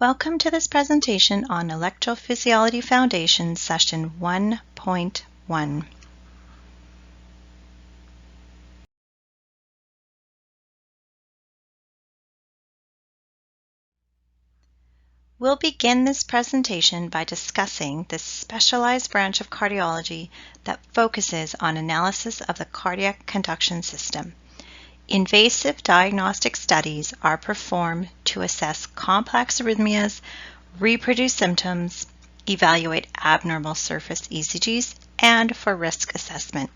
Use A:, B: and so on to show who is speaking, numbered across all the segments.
A: Welcome to this presentation on Electrophysiology Foundation Session 1.1. We'll begin this presentation by discussing this specialized branch of cardiology that focuses on analysis of the cardiac conduction system. Invasive diagnostic studies are performed to assess complex arrhythmias, reproduce symptoms, evaluate abnormal surface ECGs, and for risk assessment.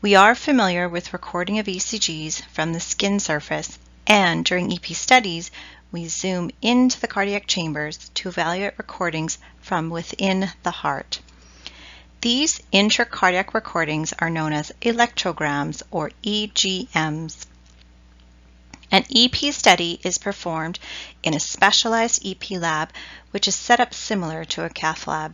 A: We are familiar with recording of ECGs from the skin surface, and during EP studies, we zoom into the cardiac chambers to evaluate recordings from within the heart. These intracardiac recordings are known as electrograms or EGMs. An EP study is performed in a specialized EP lab, which is set up similar to a cath lab.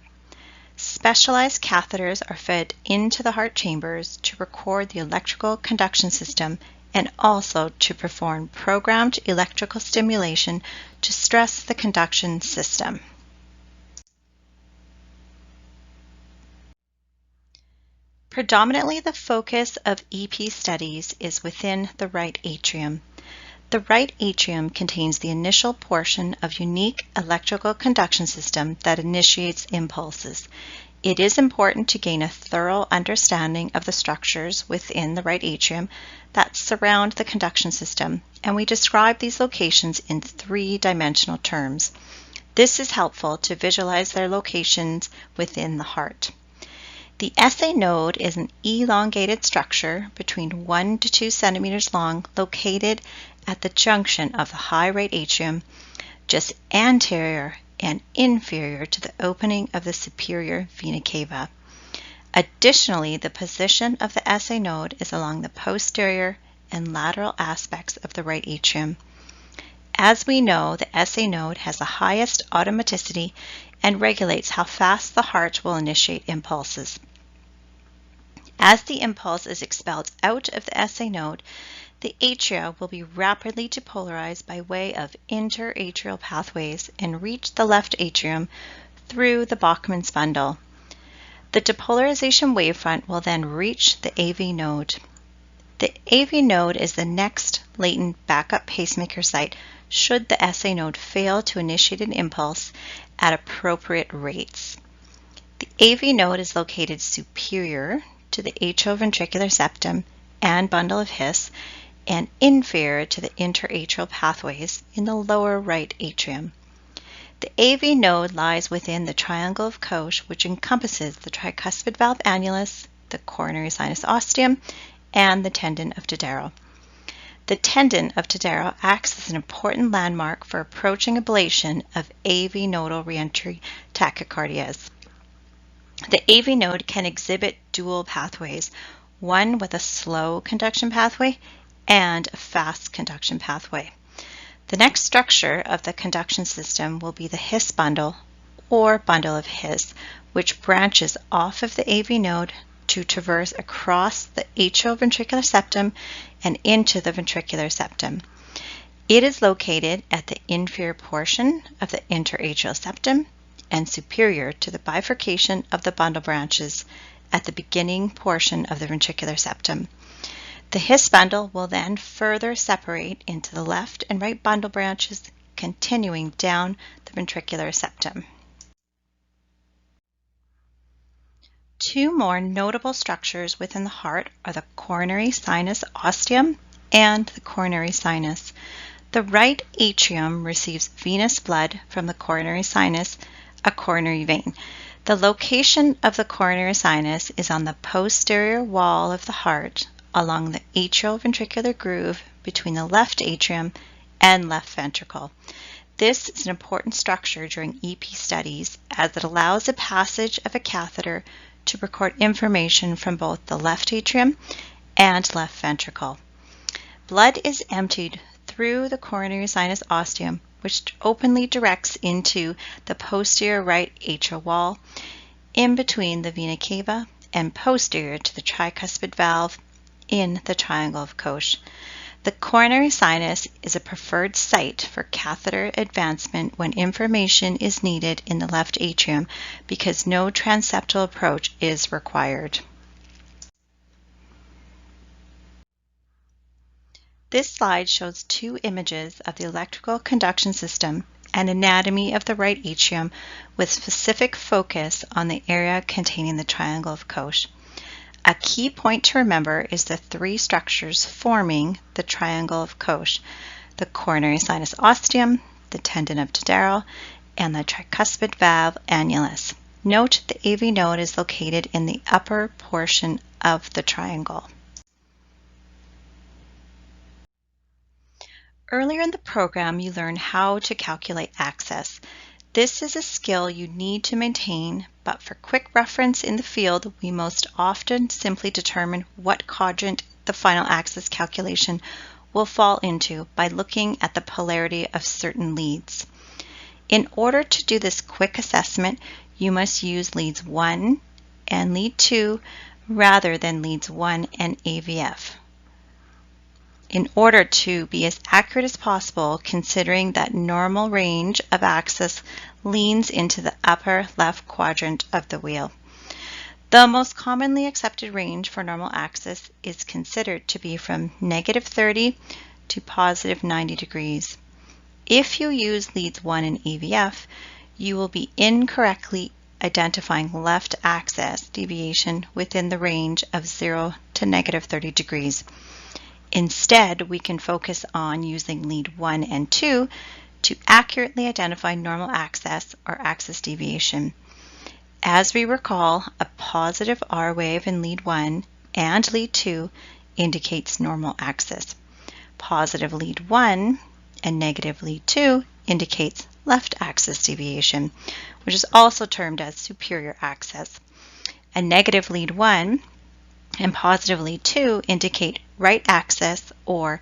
A: Specialized catheters are fed into the heart chambers to record the electrical conduction system and also to perform programmed electrical stimulation to stress the conduction system. Predominantly, the focus of EP studies is within the right atrium. The right atrium contains the initial portion of unique electrical conduction system that initiates impulses. It is important to gain a thorough understanding of the structures within the right atrium that surround the conduction system, and we describe these locations in three-dimensional terms. This is helpful to visualize their locations within the heart. The SA node is an elongated structure between 1 to 2 centimeters long located at the junction of the high right atrium, just anterior and inferior to the opening of the superior vena cava. Additionally, the position of the SA node is along the posterior and lateral aspects of the right atrium. As we know, the SA node has the highest automaticity and regulates how fast the heart will initiate impulses. As the impulse is expelled out of the SA node, the atria will be rapidly depolarized by way of interatrial pathways and reach the left atrium through the Bachmann's bundle. The depolarization wavefront will then reach the AV node. The AV node is the next latent backup pacemaker site should the SA node fail to initiate an impulse at appropriate rates. The AV node is located superior to the atrioventricular septum and bundle of His and inferior to the interatrial pathways in the lower right atrium. The AV node lies within the triangle of Koch, which encompasses the tricuspid valve annulus, the coronary sinus ostium, and the tendon of Tadaro. The tendon of Tadaro acts as an important landmark for approaching ablation of AV nodal reentry tachycardias. The AV node can exhibit dual pathways, one with a slow conduction pathway and a fast conduction pathway. The next structure of the conduction system will be the His bundle or bundle of His, which branches off of the AV node to traverse across the atrioventricular septum and into the ventricular septum. It is located at the inferior portion of the interatrial septum and superior to the bifurcation of the bundle branches at the beginning portion of the ventricular septum. The His bundle will then further separate into the left and right bundle branches, continuing down the ventricular septum. Two more notable structures within the heart are the coronary sinus ostium and the coronary sinus. The right atrium receives venous blood from the coronary sinus, a coronary vein. The location of the coronary sinus is on the posterior wall of the heart, along the atrioventricular groove between the left atrium and left ventricle. This is an important structure during EP studies as it allows the passage of a catheter to record information from both the left atrium and left ventricle. Blood is emptied through the coronary sinus ostium, which openly directs into the posterior right atrial wall, in between the vena cava and posterior to the tricuspid valve in the triangle of Koch. The coronary sinus is a preferred site for catheter advancement when information is needed in the left atrium because no transeptal approach is required. This slide shows two images of the electrical conduction system and anatomy of the right atrium with specific focus on the area containing the triangle of Koch. A key point to remember is the three structures forming the triangle of Koch: the coronary sinus ostium, the tendon of Tadaro, and the tricuspid valve annulus. Note the AV node is located in the upper portion of the triangle. Earlier in the program, you learned how to calculate access. This is a skill you need to maintain, but for quick reference in the field, we most often simply determine what quadrant the final access calculation will fall into by looking at the polarity of certain leads. In order to do this quick assessment, you must use leads 1 and lead 2 rather than leads 1 and AVF. In order to be as accurate as possible, considering that normal range of access leans into the upper left quadrant of the wheel. The most commonly accepted range for normal access is considered to be from -30 to +90 degrees. If you use leads 1 and AVF, you will be incorrectly identifying left access deviation within the range of 0 to -30 degrees. Instead, we can focus on using lead 1 and 2 to accurately identify normal access or access deviation. As we recall, a positive R wave in lead 1 and lead 2 indicates normal access. Positive lead 1 and negative lead 2 indicates left axis deviation, which is also termed as superior access. A negative lead 1 and positive lead 2 indicate right access or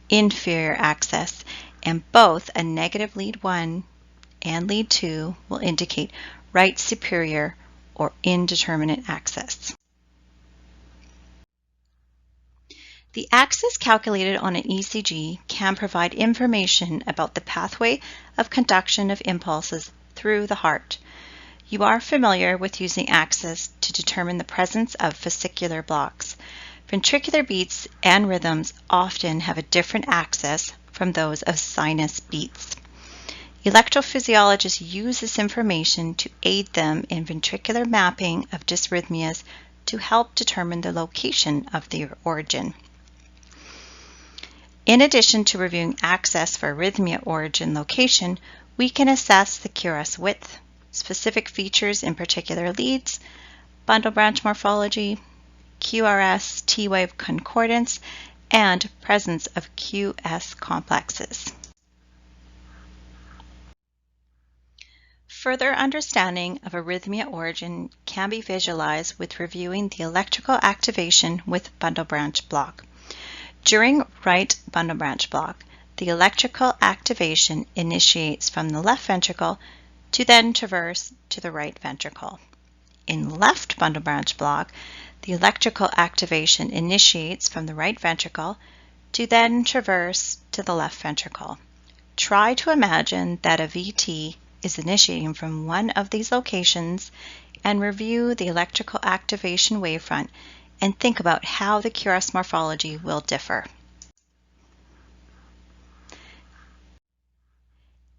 A: inferior access, and both a negative lead 1 and lead 2 will indicate right superior or indeterminate access. The axis calculated on an ECG can provide information about the pathway of conduction of impulses through the heart. You are familiar with using axis to determine the presence of fascicular blocks. Ventricular beats and rhythms often have a different axis from those of sinus beats. Electrophysiologists use this information to aid them in ventricular mapping of dysrhythmias to help determine the location of the origin. In addition to reviewing axis for arrhythmia origin location, we can assess the QRS width, specific features in particular leads, bundle branch morphology, QRS T-wave concordance, and presence of QS complexes. Further understanding of arrhythmia origin can be visualized with reviewing the electrical activation with bundle branch block. During right bundle branch block, the electrical activation initiates from the left ventricle to then traverse to the right ventricle. In left bundle branch block, the electrical activation initiates from the right ventricle to then traverse to the left ventricle. Try to imagine that a VT is initiating from one of these locations and review the electrical activation wavefront and think about how the QRS morphology will differ.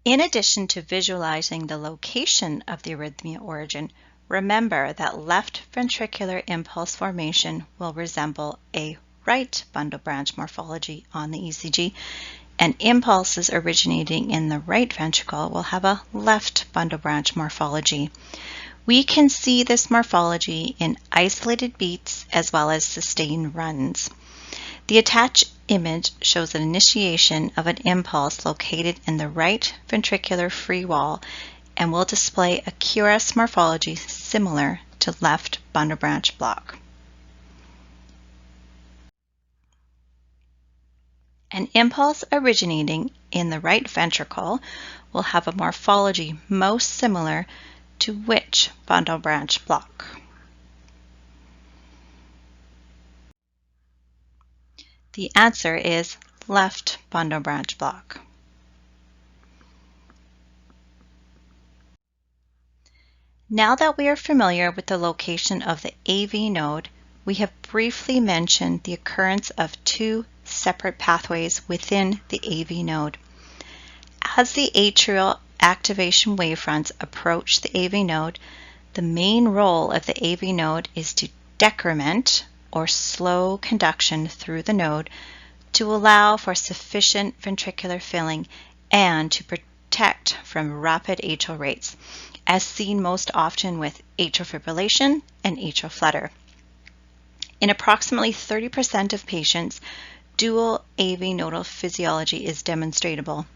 A: In addition to visualizing the location of the arrhythmia origin, remember that left ventricular impulse formation will resemble a right bundle branch morphology on the ECG, and impulses originating in the right ventricle will have a left bundle branch morphology. We can see this morphology in isolated beats as well as sustained runs. The attached image shows an initiation of an impulse located in the right ventricular free wall and will display a QRS morphology similar to left bundle branch block. An impulse originating in the right ventricle will have a morphology most similar to which bundle branch block? The answer is left bundle branch block. Now that we are familiar with the location of the AV node, we have briefly mentioned the occurrence of two separate pathways within the AV node. As the atrial activation wavefronts approach the AV node, the main role of the AV node is to decrement or slow conduction through the node to allow for sufficient ventricular filling and to protect from rapid atrial rates, as seen most often with atrial fibrillation and atrial flutter. In approximately 30% of patients, dual AV nodal physiology is demonstrable.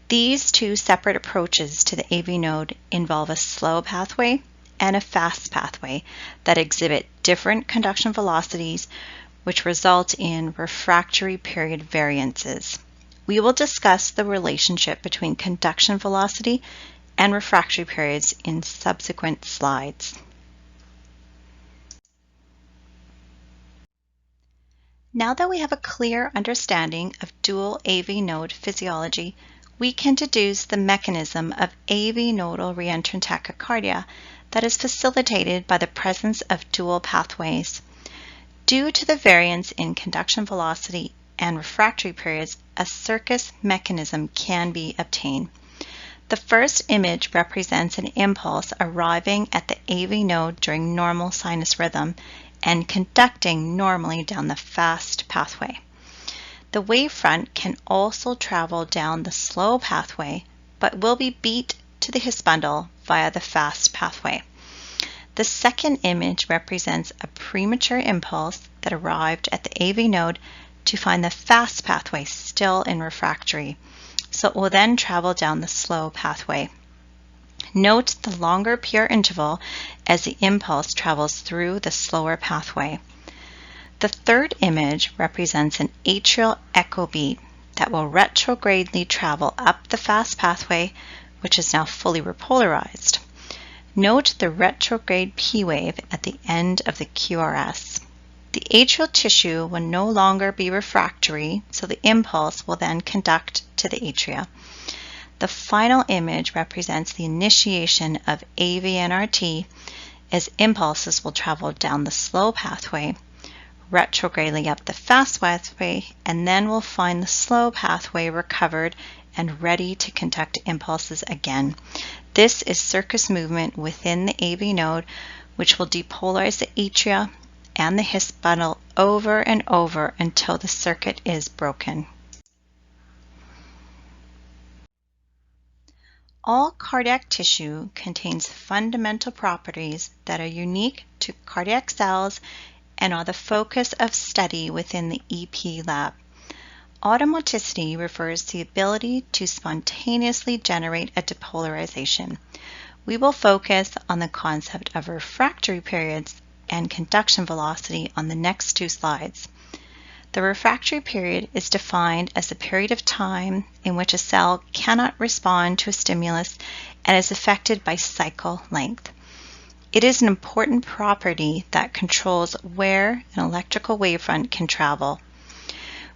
A: These two separate approaches to the AV node involve a slow pathway and a fast pathway that exhibit different conduction velocities, which result in refractory period variances. We will discuss the relationship between conduction velocity and refractory periods in subsequent slides. Now that we have a clear understanding of dual AV node physiology, we can deduce the mechanism of AV nodal reentrant tachycardia that is facilitated by the presence of dual pathways. Due to the variance in conduction velocity and refractory periods, a circus mechanism can be obtained. The first image represents an impulse arriving at the AV node during normal sinus rhythm and conducting normally down the fast pathway. The wavefront can also travel down the slow pathway, but will be beat to the His bundle via the fast pathway. The second image represents a premature impulse that arrived at the AV node to find the fast pathway still in refractory, so it will then travel down the slow pathway. Note the longer pure interval as the impulse travels through the slower pathway. The third image represents an atrial echo beat that will retrogradely travel up the fast pathway, which is now fully repolarized. Note the retrograde P wave at the end of the QRS. The atrial tissue will no longer be refractory, so the impulse will then conduct to the atria. The final image represents the initiation of AVNRT, as impulses will travel down the slow pathway, retrogradely up the fast pathway, and then will find the slow pathway recovered and ready to conduct impulses again. This is circus movement within the AV node, which will depolarize the atria and the His bundle over and over until the circuit is broken. All cardiac tissue contains fundamental properties that are unique to cardiac cells and are the focus of study within the EP lab. Automaticity refers to the ability to spontaneously generate a depolarization. We will focus on the concept of refractory periods and conduction velocity on the next two slides. The refractory period is defined as the period of time in which a cell cannot respond to a stimulus and is affected by cycle length. It is an important property that controls where an electrical wavefront can travel.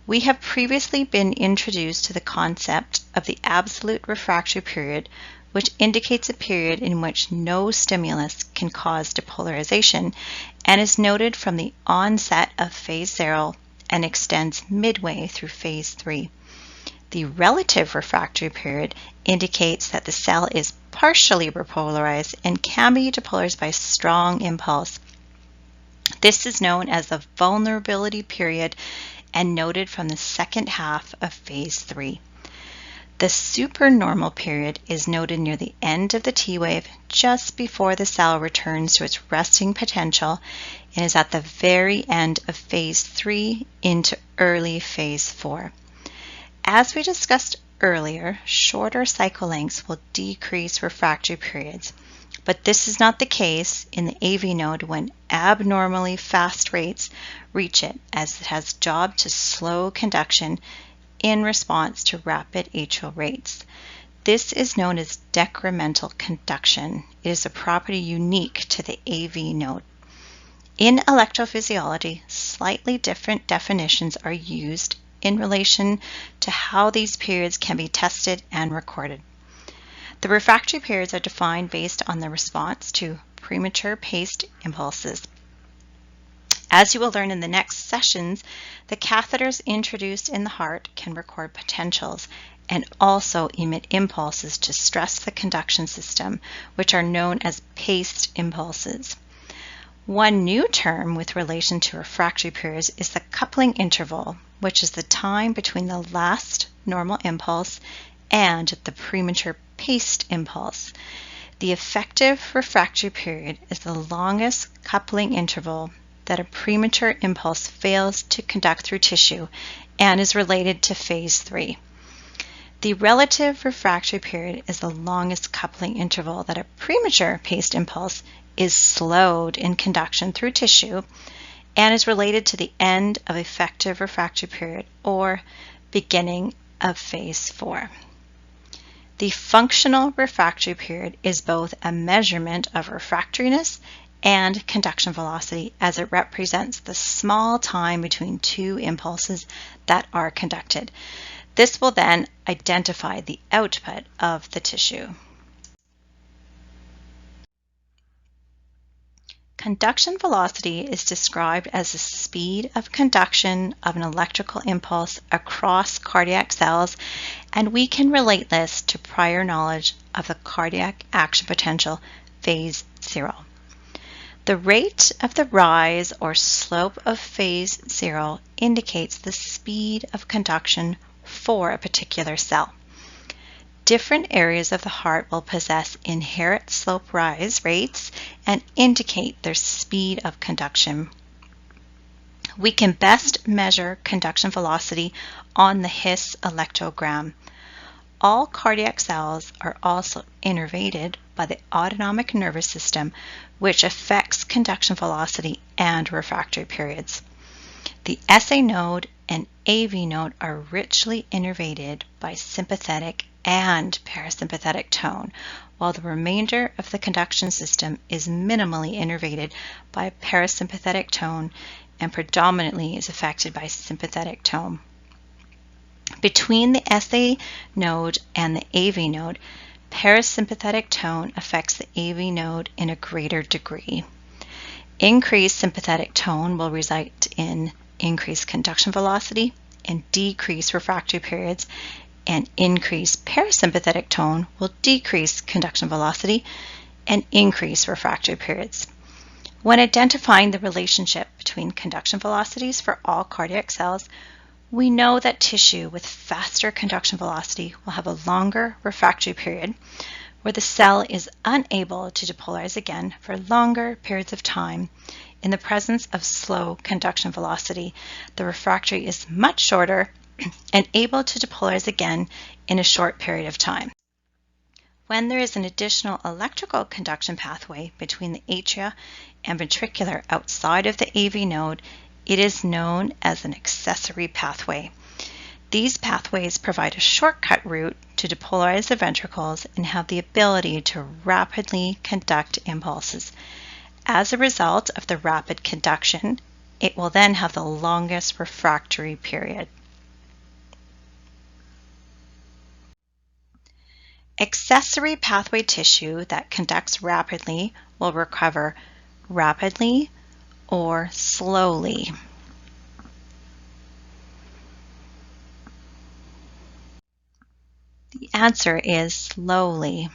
A: We have previously been introduced to the concept of the absolute refractory period, which indicates a period in which no stimulus can cause depolarization and is noted from the onset of phase 0 and extends midway through phase 3. The relative refractory period indicates that the cell is partially repolarized and can be depolarized by strong impulse. This is known as the vulnerability period and noted from the second half of phase 3. The supernormal period is noted near the end of the T wave, just before the cell returns to its resting potential, and is at the very end of phase 3 into early phase 4. As we discussed earlier, shorter cycle lengths will decrease refractory periods, but this is not the case in the AV node when abnormally fast rates reach it, as it has job to slow conduction in response to rapid atrial rates. This is known as decremental conduction. It is a property unique to the AV node. In electrophysiology, slightly different definitions are used in relation to how these periods can be tested and recorded. The refractory periods are defined based on the response to premature paced impulses. As you will learn in the next sessions, the catheters introduced in the heart can record potentials and also emit impulses to stress the conduction system, which are known as paced impulses. One new term with relation to refractory periods is the coupling interval, which is the time between the last normal impulse and the premature paced impulse. The effective refractory period is the longest coupling interval that a premature impulse fails to conduct through tissue and is related to phase 3. The relative refractory period is the longest coupling interval that a premature paced impulse is slowed in conduction through tissue and is related to the end of effective refractory period or beginning of phase 4. The functional refractory period is both a measurement of refractoriness and conduction velocity, as it represents the small time between two impulses that are conducted. This will then identify the output of the tissue. Conduction velocity is described as the speed of conduction of an electrical impulse across cardiac cells, and we can relate this to prior knowledge of the cardiac action potential, phase 0. The rate of the rise or slope of phase 0 indicates the speed of conduction for a particular cell. Different areas of the heart will possess inherent slope rise rates and indicate their speed of conduction. We can best measure conduction velocity on the His electrogram. All cardiac cells are also innervated by the autonomic nervous system, which affects conduction velocity and refractory periods. The SA node and AV node are richly innervated by sympathetic and parasympathetic tone, while the remainder of the conduction system is minimally innervated by parasympathetic tone and predominantly is affected by sympathetic tone. Between the SA node and the AV node, parasympathetic tone affects the AV node in a greater degree. Increased sympathetic tone will result in increased conduction velocity and decreased refractory periods, and increased parasympathetic tone will decrease conduction velocity and increase refractory periods. When identifying the relationship between conduction velocities for all cardiac cells, we know that tissue with faster conduction velocity will have a longer refractory period, where the cell is unable to depolarize again for longer periods of time. In the presence of slow conduction velocity, the refractory is much shorter and able to depolarize again in a short period of time. When there is an additional electrical conduction pathway between the atria and ventricular outside of the AV node, it is known as an accessory pathway. These pathways provide a shortcut route to depolarize the ventricles and have the ability to rapidly conduct impulses. As a result of the rapid conduction, it will then have the longest refractory period. Accessory pathway tissue that conducts rapidly will recover rapidly or slowly. The answer is slowly.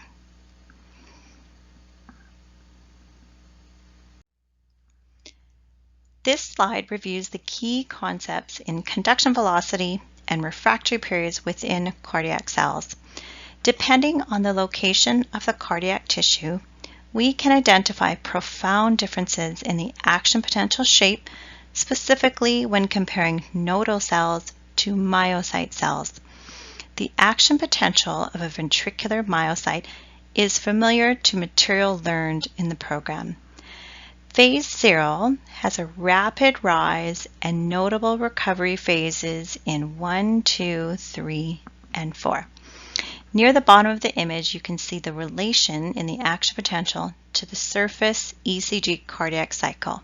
A: This slide reviews the key concepts in conduction velocity and refractory periods within cardiac cells. Depending on the location of the cardiac tissue, we can identify profound differences in the action potential shape, specifically when comparing nodal cells to myocyte cells. The action potential of a ventricular myocyte is familiar to material learned in the program. Phase 0 has a rapid rise and notable recovery phases in 1, 2, 3, and 4. Near the bottom of the image, you can see the relation in the action potential to the surface ECG cardiac cycle.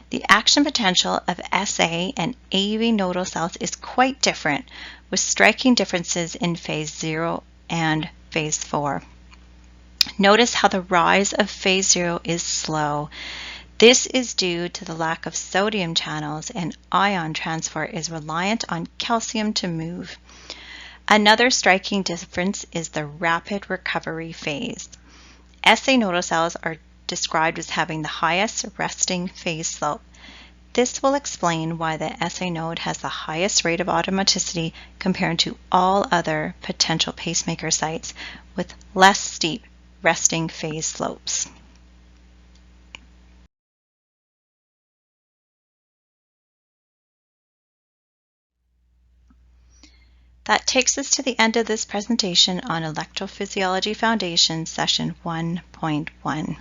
A: The action potential of SA and AV nodal cells is quite different, with striking differences in phase 0 and phase 4. Notice how the rise of phase 0 is slow. This is due to the lack of sodium channels, and ion transport is reliant on calcium to move. Another striking difference is the rapid recovery phase. SA nodal cells are described as having the highest resting phase slope. This will explain why the SA node has the highest rate of automaticity compared to all other potential pacemaker sites with less steep resting phase slopes. That takes us to the end of this presentation on Electrophysiology Foundation Session 1.1.